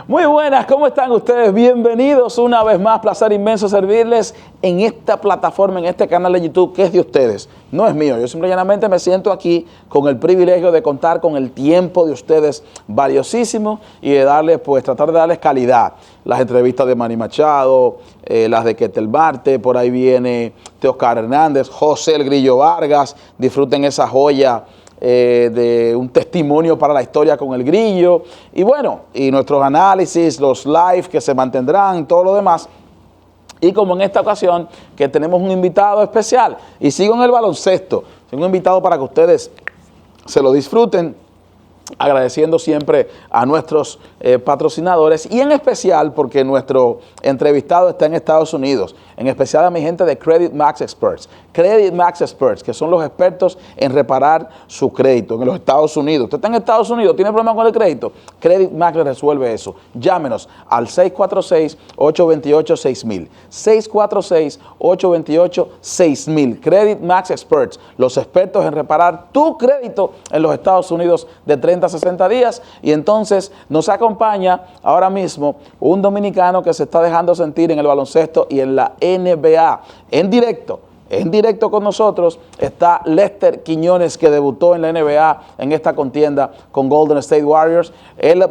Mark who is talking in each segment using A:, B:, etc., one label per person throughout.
A: Muy buenas, ¿cómo están ustedes? Bienvenidos una vez más, placer inmenso servirles en esta plataforma, en este canal de YouTube que es de ustedes, no es mío. Yo simplemente me siento aquí con el privilegio de contar con el tiempo de ustedes valiosísimo y de darles, pues tratar de darles calidad. Las entrevistas de Manny Machado, las de Ketel Marte, por ahí viene Teoscar Hernández, José el Grillo Vargas, disfruten esa joya de un testimonio para la historia con el Grillo, y bueno, y nuestros análisis, los live que se mantendrán, todo lo demás. Y como en esta ocasión que tenemos un invitado especial, y sigo en el baloncesto, tengo un invitado para que ustedes se lo disfruten, agradeciendo siempre a nuestros patrocinadores y en especial porque nuestro entrevistado está en Estados Unidos, en especial a mi gente de Credit Max Experts. Credit Max Experts, que son los expertos en reparar su crédito en los Estados Unidos. Usted está en Estados Unidos, tiene problemas con el crédito, Credit Max le resuelve eso. Llámenos al 646-828-6000. 646-828-6000. Credit Max Experts, los expertos en reparar tu crédito en los Estados Unidos de 30 a 60 días. Y entonces nos acompaña ahora mismo un dominicano que se está dejando sentir en el baloncesto y en la NBA. En directo con nosotros está Lester Quiñones, que debutó en la NBA en esta contienda con Golden State Warriors.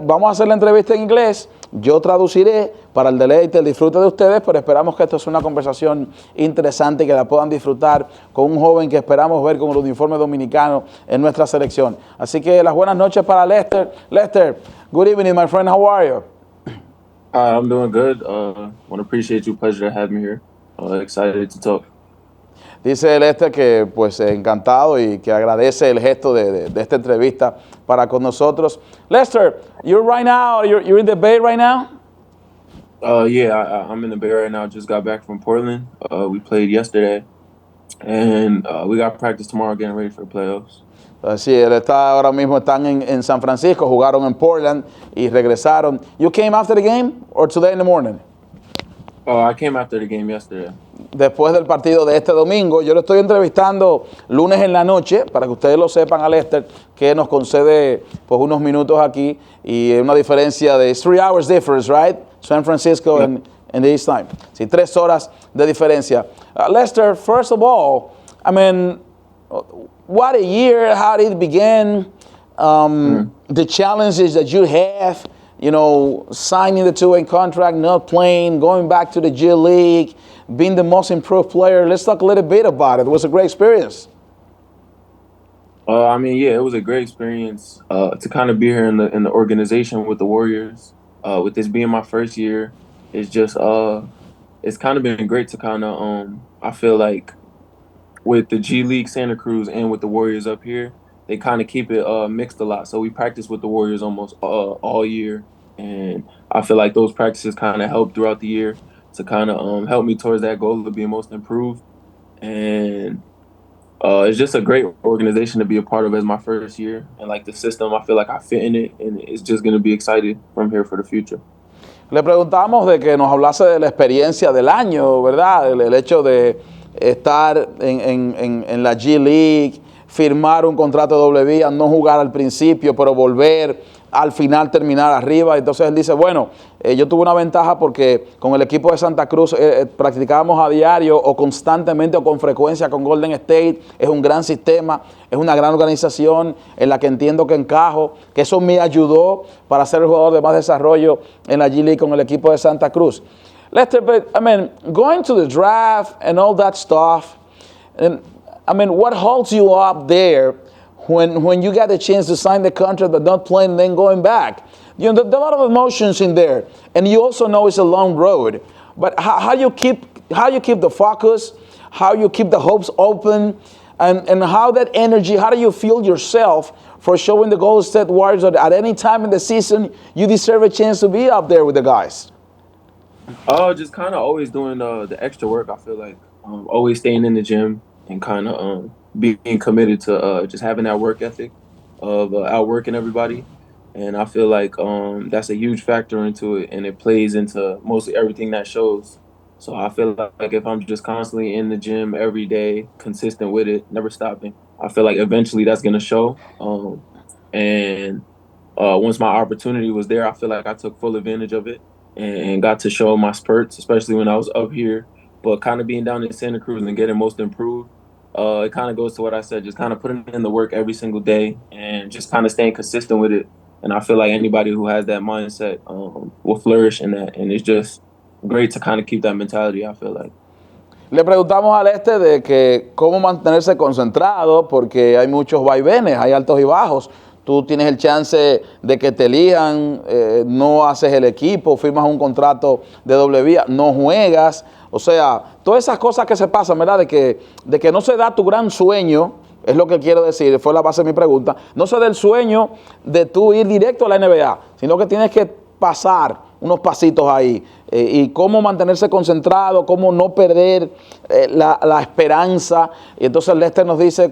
A: Vamos a hacer la entrevista en inglés, yo traduciré para el deleite, el disfrute de ustedes, pero esperamos que esto sea una conversación interesante y que la puedan disfrutar con un joven que esperamos ver con el uniforme dominicano en nuestra selección. Así que las buenas noches para Lester. Lester, good evening, my friend. How are you?
B: Hi, I'm doing good. Want to appreciate you. Pleasure to have me here. Excited to talk.
A: Dice Lester que pues encantado y que agradece el gesto de esta entrevista para con nosotros. Lester, you're in the Bay right now?
B: Yeah, I'm in the Bay right now. Just got back from Portland. We played yesterday, and we got practice tomorrow getting ready for the playoffs.
A: Sí, él está ahora mismo están en San Francisco, jugaron en Portland y regresaron. You came after the game or today in the morning?
B: I came after the game yesterday.
A: Después del partido de este domingo, yo lo estoy entrevistando lunes en la noche, para que ustedes lo sepan, a Lester, que nos concede pues unos minutos aquí y una diferencia de 3 hours difference, right? San Francisco and the East Time. Sí, 3 horas de diferencia. Lester, first of all, I mean, what a year, how did it begin, the challenges that you have, you know, signing the two-way contract, not playing, going back to the G League, being the most improved player. Let's talk a little bit about it. It was a great experience.
B: Yeah, it was a great experience to kind of be here in the organization with the Warriors. With this being my first year, it's just it's kind of been great to kind of I feel like with the G League Santa Cruz and with the Warriors up here, they kind of keep it mixed a lot. So we practice with the Warriors almost all year, and I feel like those practices kind of help throughout the year to kind of help me towards that goal of being most improved. And it's just a great organization to be a part of as my first year, and like the system, I feel like I fit in it, and it's just going to be excited from here for the future.
A: Le preguntamos de que nos hablase de la experiencia del año, ¿verdad? El hecho de estar en la G League, firmar un contrato de doble vía, no jugar al principio, pero volver al final, terminar arriba. Entonces él dice, bueno, yo tuve una ventaja porque con el equipo de Santa Cruz practicábamos a diario o constantemente o con frecuencia con Golden State. Es un gran sistema, es una gran organización en la que entiendo que encajo, que eso me ayudó para ser el jugador de más desarrollo en la G League con el equipo de Santa Cruz. Lester, but I mean, going to the draft and all that stuff, and I mean, what holds you up there when you got the chance to sign the contract but not playing and then going back? You know, there are a lot of emotions in there, and you also know it's a long road. But how you keep the focus, how you keep the hopes open, and how that energy, how do you feel yourself for showing the Golden State Warriors that at any time in the season you deserve a chance to be up there with the guys?
B: Just kind of always doing the extra work. I feel like always staying in the gym and kind of being committed to just having that work ethic of outworking everybody. And I feel like that's a huge factor into it, and it plays into mostly everything that shows. So I feel like if I'm just constantly in the gym every day, consistent with it, never stopping, I feel like eventually that's gonna show. And once my opportunity was there, I feel like I took full advantage of it and got to show my spurts, especially when I was up here. But kind of being down in Santa Cruz and getting most improved, it kind of goes to what I said, just kind of putting in the work every single day and just kind of staying consistent with it. And I feel like anybody who has that mindset will flourish in that. And it's just great to kind of keep that mentality, I feel like.
A: Le preguntamos al de que cómo mantenerse concentrado, porque hay muchos vaivenes, hay altos y bajos. Tú tienes el chance de que te elijan, no haces el equipo, firmas un contrato de doble vía, no juegas. O sea, todas esas cosas que se pasan, ¿verdad? De que no se da tu gran sueño, es lo que quiero decir, fue la base de mi pregunta. No se da el sueño de tú ir directo a la NBA, sino que tienes que pasar unos pasitos ahí. Y cómo mantenerse concentrado, cómo no perder la esperanza. Y entonces Lester nos dice,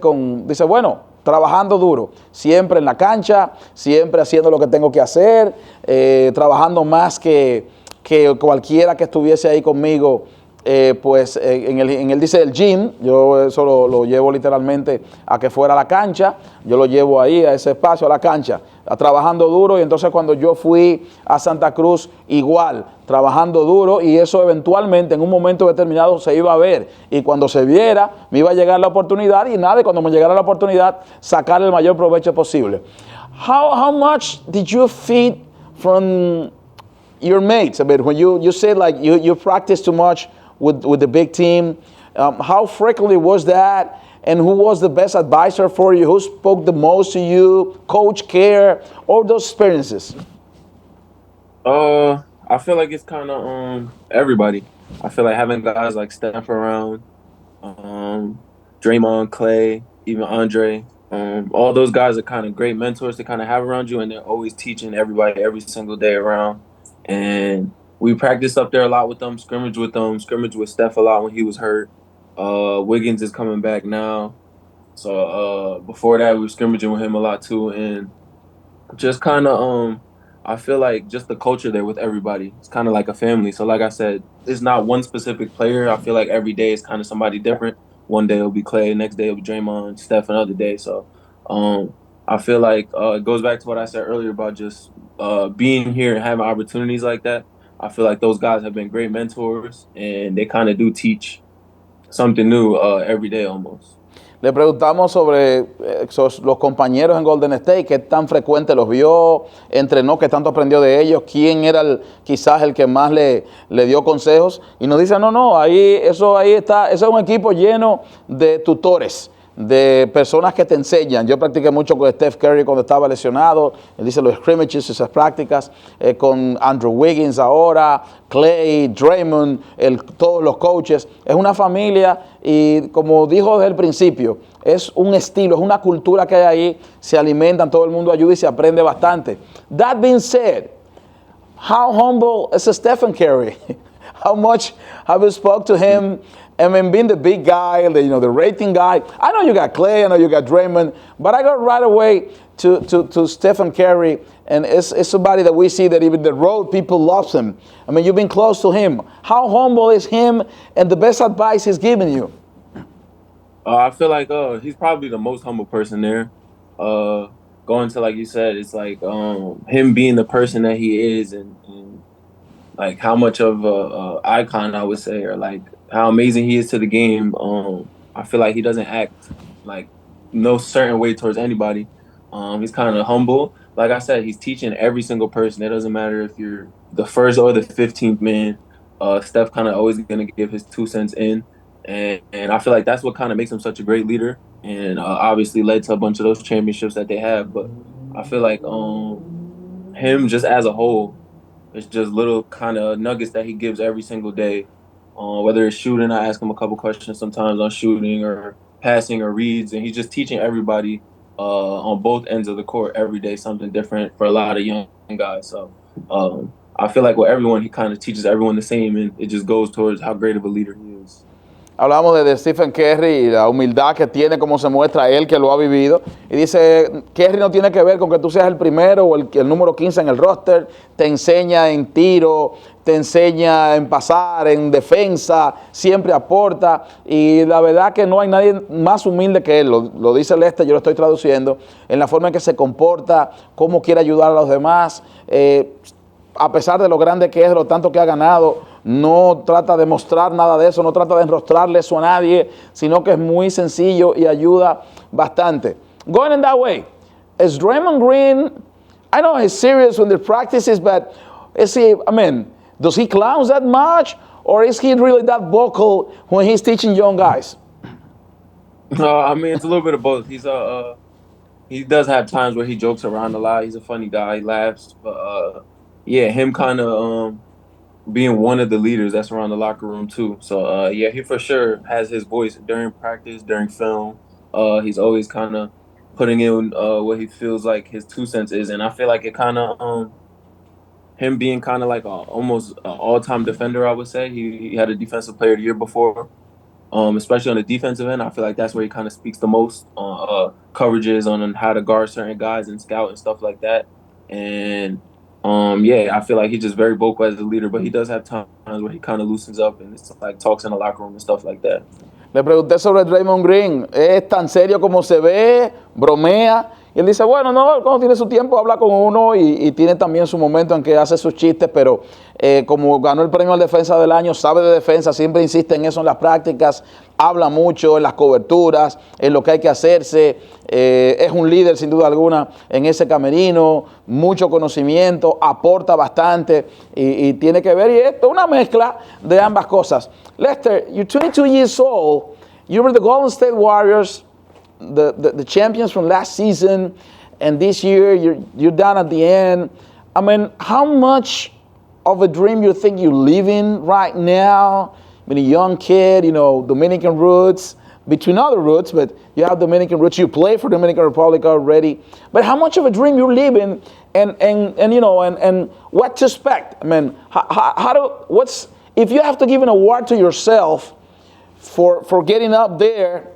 A: bueno, trabajando duro, siempre en la cancha, siempre haciendo lo que tengo que hacer, trabajando más que cualquiera que estuviese ahí conmigo. Pues en él dice el gym, yo eso lo llevo literalmente a que fuera a la cancha, yo lo llevo ahí a ese espacio, a la cancha, trabajando duro. Y entonces cuando yo fui a Santa Cruz, igual, trabajando duro, y eso eventualmente en un momento determinado se iba a ver, y cuando se viera me iba a llegar la oportunidad, y nada, y cuando me llegara la oportunidad, sacar el mayor provecho posible. How much did you feed from your mates? I mean, when you said like you practice too much with the big team, how frequently was that? And who was the best advisor for you? Who spoke the most to you? Coach care, all those experiences.
B: I feel like it's kind of everybody. I feel like having guys like Steph around, um, Draymond, Clay, even Andre, all those guys are kind of great mentors to kind of have around you, and they're always teaching everybody every single day around. And we practice up there a lot with them, scrimmage with Steph a lot when he was hurt. Wiggins is coming back now, so before that we were scrimmaging with him a lot too, and just kind of I feel like just the culture there with everybody, it's kind of like a family. So like I said, it's not one specific player. I feel like every day is kind of somebody different. One day it'll be Clay, next day it'll be Draymond, Steph another day. So um I feel like it goes back to what I said earlier about just being here and having opportunities like that. I feel like those guys have been great mentors, and they kind of do teach something new every day almost.
A: Le preguntamos sobre los compañeros en Golden State, qué tan frecuente los vio, entrenó, qué tanto aprendió de ellos, quién era quizás el que más le dio consejos. Y nos dice, no, ahí está, ese es un equipo lleno de tutores, de personas que te enseñan. Yo practiqué mucho con Steph Curry cuando estaba lesionado. Él dice los scrimmages, esas prácticas, con Andrew Wiggins ahora, Clay, Draymond, todos los coaches. Es una familia, y como dijo desde el principio, es un estilo, es una cultura que hay ahí. Se alimentan, todo el mundo ayuda y se aprende bastante. That being said, how humble is Stephen Curry? How much have you spoke to him? I mean, being the big guy, the rating guy. I know you got Clay, I know you got Draymond, but I got right away to Stephen Curry, and it's somebody that we see that even the road people loves him. I mean, you've been close to him. How humble is him, and the best advice he's given you?
B: I feel like he's probably the most humble person there. Going to, like you said, it's like him being the person that he is, and like how much of a icon I would say, or like how amazing he is to the game. I feel like he doesn't act like no certain way towards anybody. He's kind of humble. Like I said, he's teaching every single person. It doesn't matter if you're the first or the 15th man. Steph kind of always gonna give his 2 cents in, and I feel like that's what kind of makes him such a great leader, and obviously led to a bunch of those championships that they have. But I feel like him just as a whole, it's just little kind of nuggets that he gives every single day. Whether it's shooting, I ask him a couple questions sometimes on shooting or passing or reads, and he's just teaching everybody on both ends of the court every day something different for a lot of young guys. So I feel like with everyone, he kind of teaches everyone the same, and it just goes towards how great of a leader he is.
A: Hablamos de Stephen Curry y la humildad que tiene, como se muestra él que lo ha vivido. Y dice, Curry no tiene que ver con que tú seas el primero o el número 15 en el roster. Te enseña en tiro, te enseña en pasar, en defensa, siempre aporta. Y la verdad que no hay nadie más humilde que él. Lo dice Lester, yo lo estoy traduciendo, en la forma en que se comporta, cómo quiere ayudar a los demás. A pesar de lo grande que es, de lo tanto que ha ganado, no trata de mostrar nada de eso, no trata de enrostrarle eso a nadie, sino que es muy sencillo y ayuda bastante. Going in that way, is Draymond Green, I know he's serious when the practices, but is he, does he clowns that much, or is he really that vocal when he's teaching young guys?
B: It's a little bit of both. He does have times where he jokes around a lot. He's a funny guy. He laughs, but yeah, him kind of being one of the leaders that's around the locker room too. So yeah, he for sure has his voice during practice, during film. He's always kind of putting in what he feels like his 2 cents is, and I feel like it kind of him being kind of like almost an all-time defender. I would say he had a defensive player of the year before. Especially on the defensive end, I feel like that's where he kind of speaks the most on coverages, on how to guard certain guys and scout and stuff like that. And yeah, I feel like he's just very vocal as a leader, but he does have times where he kind of loosens up and it's like talks in the locker room and stuff like that.
A: Le pregunté sobre Draymond Green, ¿es tan serio como se ve? ¿Bromea? Y él dice, bueno, no, cuando tiene su tiempo habla con uno y tiene también su momento en que hace sus chistes, pero como ganó el premio al defensa del año, sabe de defensa, siempre insiste en eso en las prácticas, habla mucho en las coberturas, en lo que hay que hacerse, es un líder sin duda alguna en ese camerino, mucho conocimiento, aporta bastante y tiene que ver, y esto es una mezcla de ambas cosas. Lester, you're 22 years old, you were the Golden State Warriors, the champions from last season, and this year you're down at the end. How much of a dream you think you're living right now? A young kid, Dominican roots, between other roots, but you have Dominican roots. You play for Dominican Republic already. But how much of a dream you're living, and what to expect? If you have to give an award to yourself for getting up there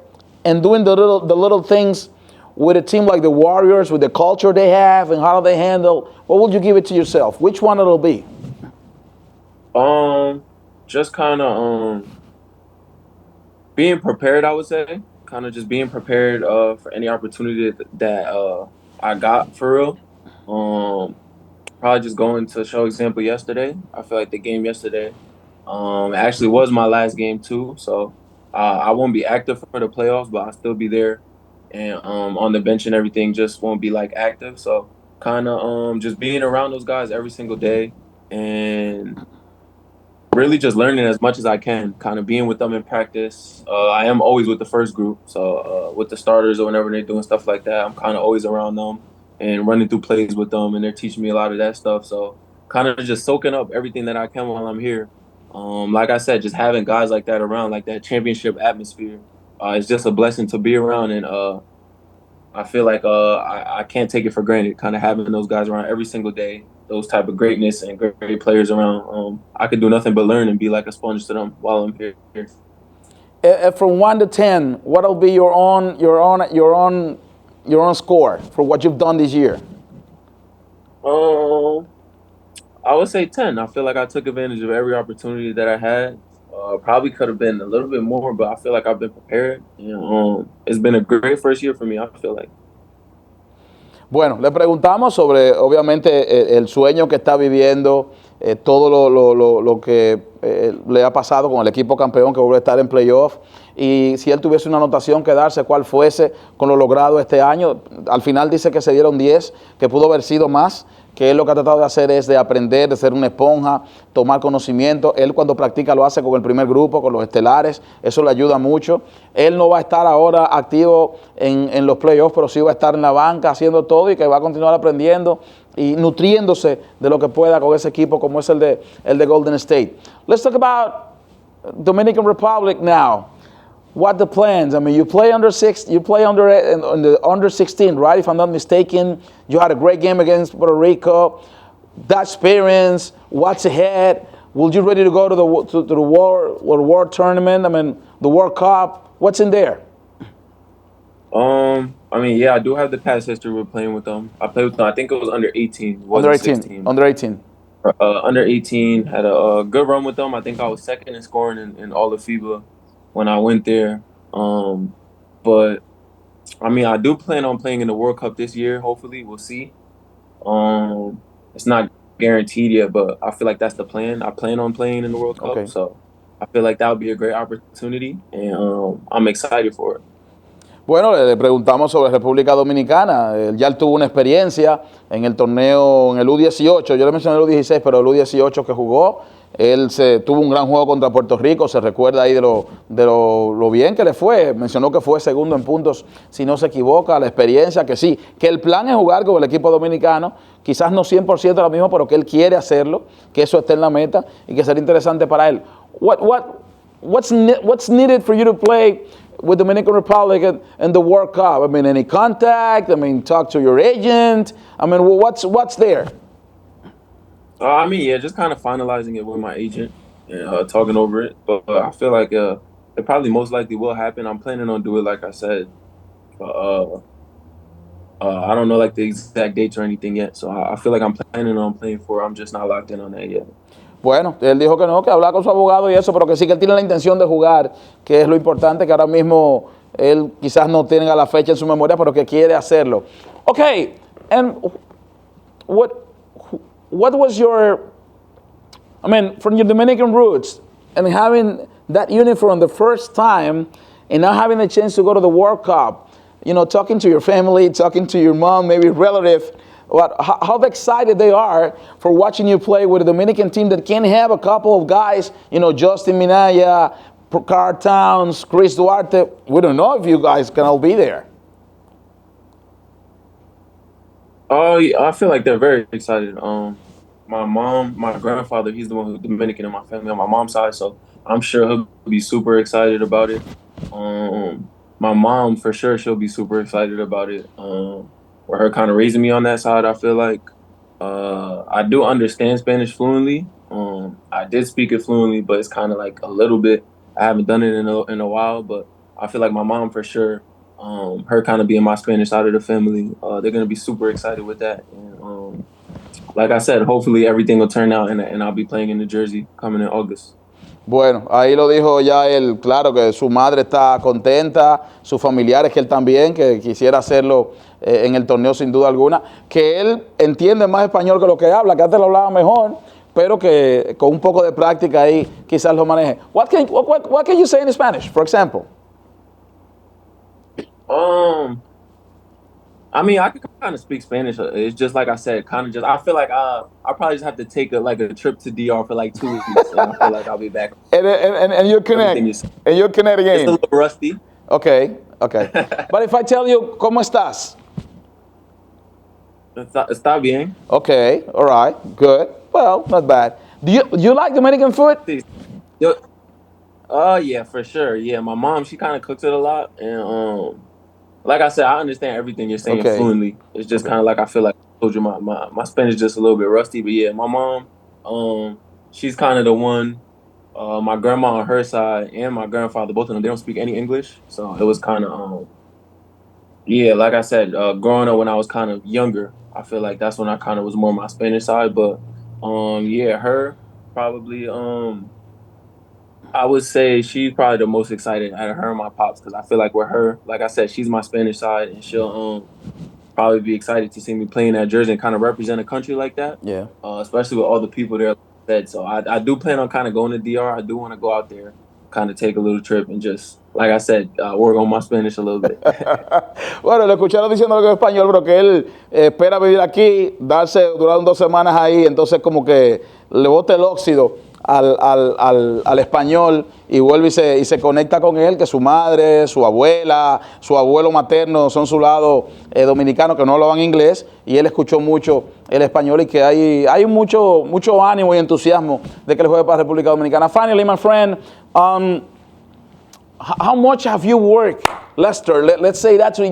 A: and doing the little things with a team like the Warriors, with the culture they have and how they handle, what would you give it to yourself? Which one it'll be?
B: Just kind of being prepared, I would say. Kind of just being prepared for any opportunity that I got for real. Probably just going to show example yesterday. I feel like the game yesterday actually was my last game too, so I won't be active for the playoffs, but I'll still be there and on the bench and everything. Just won't be like active. So kind of just being around those guys every single day and really just learning as much as I can. Kind of being with them in practice. I am always with the first group, so with the starters or whenever they're doing stuff like that, I'm kind of always around them and running through plays with them, and they're teaching me a lot of that stuff. So kind of just soaking up everything that I can while I'm here. Like I said, just having guys like that around, like that championship atmosphere, it's just a blessing to be around. And I feel like I can't take it for granted, kind of having those guys around every single day, those type of greatness and great players around. I could do nothing but learn and be like a sponge to them while I'm here.
A: From 1 to 10, what'll be your own score for what you've done this year?
B: I would say 10. I feel like I took advantage of every opportunity that I had. Probably could have been a little bit more, but I feel like I've been prepared. It's been a great first year for me, I feel like.
A: Bueno, le preguntamos sobre, obviamente, el sueño que está viviendo, todo lo que le ha pasado con el equipo campeón que vuelve a estar en playoff, y si él tuviese una anotación que darse, cuál fuese con lo logrado este año. Al final dice que se dieron 10, que pudo haber sido más, que él lo que ha tratado de hacer es de aprender, de ser una esponja, tomar conocimiento. Él cuando practica lo hace con el primer grupo, con los estelares, eso le ayuda mucho. Él no va a estar ahora activo en los playoffs, pero sí va a estar en la banca haciendo todo y que va a continuar aprendiendo y nutriéndose de lo que pueda con ese equipo como es el de Golden State. Let's talk about Dominican Republic now. What the plans? You play under the under 16, right? If I'm not mistaken, you had a great game against Puerto Rico. That experience, what's ahead? will you ready to go to the World Tournament? I mean, the World Cup. What's in there?
B: I mean, yeah, I do have the past history with playing with them. I played with them. I think it was under 18. It
A: Under
B: wasn't
A: 18.
B: 16.
A: Under 18.
B: Under 18, had a good run with them. I think I was second in scoring in all of FIBA when I went there. But I mean, I do plan on playing in the World Cup this year. Hopefully, we'll see. It's not guaranteed yet, but I feel like that's the plan. I plan on playing in the World Cup,
A: Okay.
B: so I feel like that would be a great opportunity, and I'm excited for it.
A: Bueno, le preguntamos sobre República Dominicana. Ya él tuvo una experiencia en el torneo, en el U18. Yo le mencioné el U16, pero el U18 que jugó, él tuvo un gran juego contra Puerto Rico. Se recuerda ahí de lo bien que le fue. Mencionó que fue segundo en puntos, si no se equivoca. La experiencia, que sí, que el plan es jugar con el equipo dominicano. Quizás no 100% ahora mismo, pero que él quiere hacerlo, que eso esté en la meta y que sería interesante para él. What's needed for you to play with Dominican Republic and the World Cup? I mean, any contact? I mean, talk to your agent? I mean, what's there?
B: I mean, yeah, just kind of finalizing it with my agent and talking over it. But I feel like it probably most likely will happen. I'm planning on doing it, like I said. I don't know like the exact dates or anything yet. So I feel like I'm planning on playing for it. I'm just not locked in on that yet.
A: Bueno, él dijo que no, que hablaba con su abogado y eso, pero que sí que él tiene la intención de jugar, que es lo importante, que ahora mismo él quizás no tenga la fecha en su memoria, pero que quiere hacerlo. Okay, and what was your, I mean, from your Dominican roots and having that uniform the first time and now having the chance to go to the World Cup, you know, talking to your family, talking to your mom, maybe relative, how excited they are for watching you play with a Dominican team that can have a couple of guys, you know, Justin Minaya, Carl Towns, Chris Duarte. We don't know if you guys can all be there.
B: Oh, yeah, I feel like they're very excited. My grandfather, he's the one who's Dominican in my family on my mom's side, so I'm sure he'll be super excited about it. My mom, for sure, she'll be super excited about it. For her kind of raising me on that side, I feel like I do understand Spanish fluently. I did speak it fluently, but it's kind of like a little bit. I haven't done it in a while, but I feel like my mom, for sure, her kind of being my Spanish side of the family, they're going to be super excited with that. And like I said, hopefully everything will turn out and I'll be playing in New Jersey coming in August.
A: Bueno, ahí lo dijo ya él, claro que su madre está contenta, sus familiares, que él también, que quisiera hacerlo en el torneo sin duda alguna, que él entiende más español que lo que habla, que antes lo hablaba mejor, pero que con un poco de práctica ahí quizás lo maneje. What can you say in Spanish, for example?
B: I mean, I can kind of speak Spanish. It's just like I said, kind of just. I feel like I probably just have to take a trip to DR for like 2 weeks, and I feel like I'll be back.
A: And you're Canadian. And you're Canadian.
B: It's a little rusty.
A: Okay. But if I tell you, ¿cómo estás?
B: Está bien.
A: Okay, all right, good. Well, not bad. Do you like Dominican food?
B: Yeah, for sure. Yeah, my mom, she kind of cooks it a lot, and like I said, I understand everything you're saying fluently. It's just kind of like I feel like I told you my Spanish is just a little bit rusty. But yeah, my mom, she's kind of the one. My grandma on her side and my grandfather, both of them, they don't speak any English. So it was kind of, yeah, like I said, growing up when I was kind of younger, I feel like that's when I kind of was more on my Spanish side. But yeah, her probably, I would say she's probably the most excited out of her and my pops because I feel like with her, like I said, she's my Spanish side and she'll probably be excited to see me play in that jersey and kind of represent a country like that.
A: Yeah.
B: Especially with all the people there. So I do plan on kind of going to DR. I do want to go out there, kind of take a little trip and just, like I said, work on my Spanish a little bit.
A: Bueno, lo escucharon diciendo algo en español, pero que él espera vivir aquí, durar 2 semanas ahí, entonces como que le bote el óxido al español y vuelve y se conecta con él, que su madre, su abuela, su abuelo materno son su lado dominicano, que no hablaban inglés, y él escuchó mucho el español y que hay mucho ánimo y entusiasmo de que él juegue para República Dominicana. Finally, my friend, how much have you worked, Lester? Let's say that to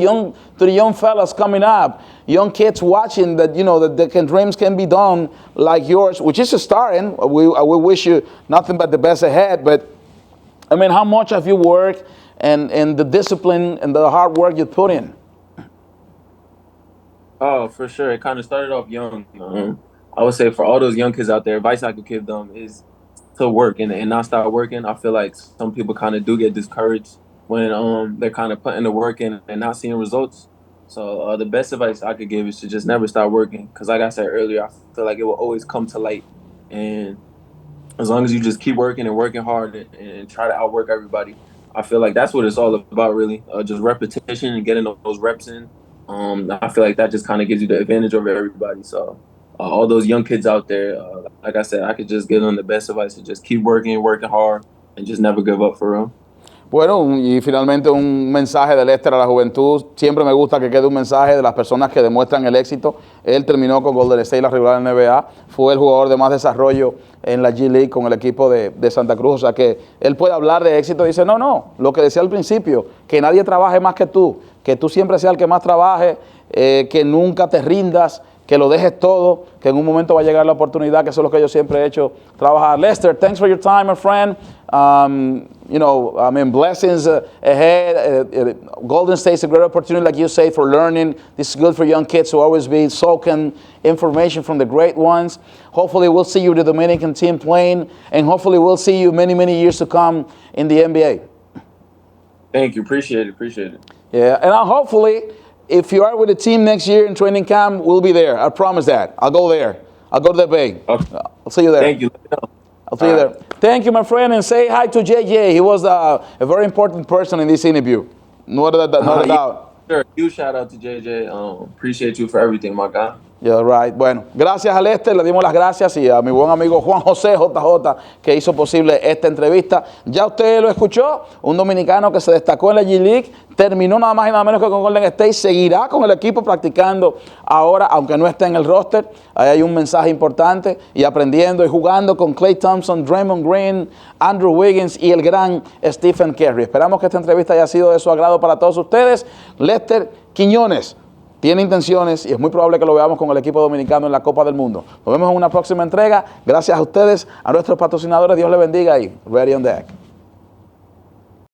A: the young fellas coming up, young kids watching that, you know, that dreams can be done like yours, which is starting. We wish you nothing but the best ahead. But I mean, how much have you worked and the discipline and the hard work you put in?
B: Oh, for sure. It kind of started off young. I would say for all those young kids out there, advice I could give them is to work and not start working. I feel like some people kind of do get discouraged when they're kind of putting the work in and not seeing results. So the best advice I could give is to just never stop working. Because like I said earlier, I feel like it will always come to light. And as long as you just keep working and working hard and try to outwork everybody, I feel like that's what it's all about, really. Just repetition and getting those reps in. I feel like that just kind of gives you the advantage over everybody. So all those young kids out there, like I said, I could just give them the best advice to just keep working, working hard, and just never give up for real.
A: Bueno, y finalmente un mensaje de Lester a la juventud. Siempre me gusta que quede un mensaje de las personas que demuestran el éxito. Él terminó con Golden State, la regular en la NBA. Fue el jugador de más desarrollo en la G League con el equipo de Santa Cruz. O sea que él puede hablar de éxito y dice, no, lo que decía al principio, que nadie trabaje más que tú siempre seas el que más trabaje, que nunca te rindas, que lo dejes todo, que en un momento va a llegar la oportunidad, que eso es lo que yo siempre he hecho, trabajar. Lester, thanks for your time, my friend. You know, I mean, blessings ahead. Golden State's a great opportunity, like you say, for learning. This is good for young kids to always be soaking information from the great ones. Hopefully, we'll see you the Dominican team playing, and hopefully, we'll see you many, many years to come in the NBA.
B: Thank you. Appreciate it.
A: Yeah, and hopefully, if you are with the team next year in training camp, we'll be there. I promise that. I'll go there. I'll go to the Bay.
B: Okay.
A: I'll see you there.
B: Thank you.
A: I'll see you there. Thank you, my friend, and say hi to JJ. He was a very important person in this interview. No doubt.
B: Sure. Huge shout out to JJ. Appreciate you for everything, my guy.
A: Yeah, right. Bueno, gracias a Lester, le dimos las gracias y a mi buen amigo Juan José JJ que hizo posible esta entrevista. Ya usted lo escuchó, un dominicano que se destacó en la G League, terminó nada más y nada menos que con Golden State, seguirá con el equipo practicando ahora, aunque no esté en el roster. Ahí hay un mensaje importante y aprendiendo y jugando con Klay Thompson, Draymond Green, Andrew Wiggins y el gran Stephen Curry. Esperamos que esta entrevista haya sido de su agrado para todos ustedes. Lester Quiñones tiene intenciones y es muy probable que lo veamos con el equipo dominicano en la Copa del Mundo. Nos vemos en una próxima entrega. Gracias a ustedes, a nuestros patrocinadores. Dios les bendiga y ready on deck.